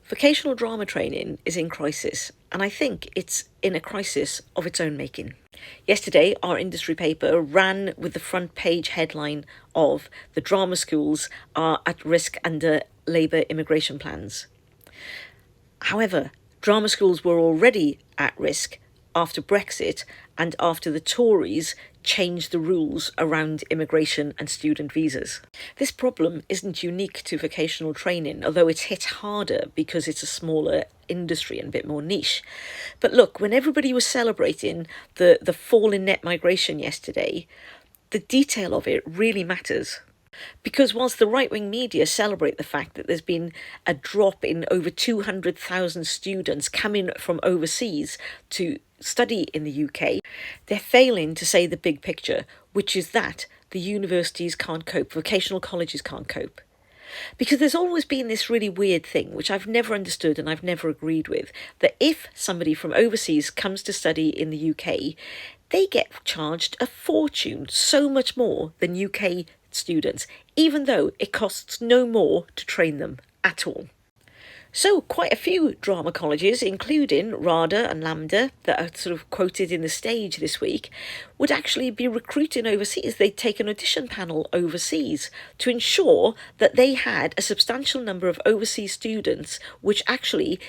Vocational drama training is in crisis, and I think it's in a crisis of its own making. Yesterday, our industry paper ran with the front page headline of "The drama schools are at risk under Labour immigration plans." However, drama schools were already at risk after Brexit and after the Tories changed the rules around immigration and student visas. This problem isn't unique to vocational training, although it's hit harder because it's a smaller industry and a bit more niche. But look, when everybody was celebrating the fall in net migration yesterday, the detail of it really matters. Because whilst the right-wing media celebrate the fact that there's been a drop in over 200,000 students coming from overseas to study in the UK, they're failing to say the big picture, which is that the universities can't cope, vocational colleges can't cope. Because there's always been this really weird thing, which I've never understood and I've never agreed with, that if somebody from overseas comes to study in the UK, they get charged a fortune, so much more than UK students, even though it costs no more to train them at all. So quite a few drama colleges, including RADA and LAMDA, that are sort of quoted in the Stage this week, would actually be recruiting overseas. They'd take an audition panel overseas to ensure that they had a substantial number of overseas students, which actually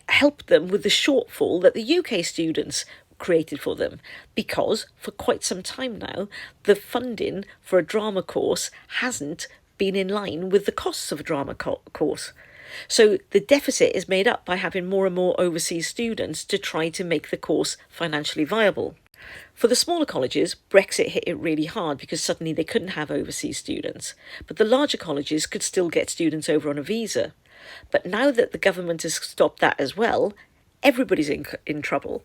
helped them with the shortfall that the UK students created for them, because for quite some time now the funding for a drama course hasn't been in line with the costs of a drama course. So the deficit is made up by having more and more overseas students to try to make the course financially viable. For the smaller colleges, Brexit hit it really hard because suddenly they couldn't have overseas students, but the larger colleges could still get students over on a visa. But now that the government has stopped that as well, everybody's in trouble.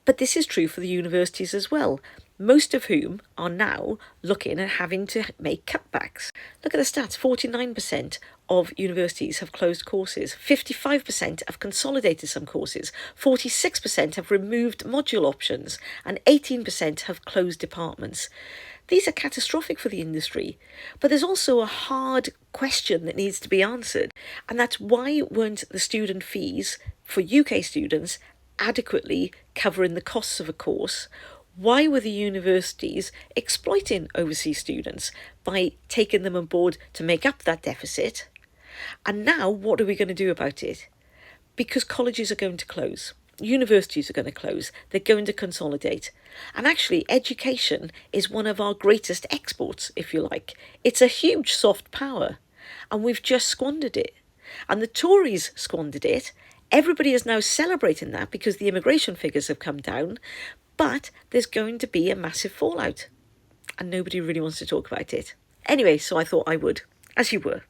But this is true for the universities as well, most of whom are now looking at having to make cutbacks. Look at the stats, 49% of universities have closed courses, 55% have consolidated some courses, 46% have removed module options, and 18% have closed departments. These are catastrophic for the industry, but there's also a hard question that needs to be answered, and that's why weren't the student fees for UK students adequately covering the costs of a course? Why were the universities exploiting overseas students by taking them on board to make up that deficit? And now what are we going to do about it? Because colleges are going to close. Universities are going to close. They're going to consolidate. And actually, education is one of our greatest exports, if you like. It's a huge soft power, and we've just squandered it. And the Tories squandered it. Everybody is now celebrating that because the immigration figures have come down, but there's going to be a massive fallout, and nobody really wants to talk about it. Anyway, so I thought I would, as you were.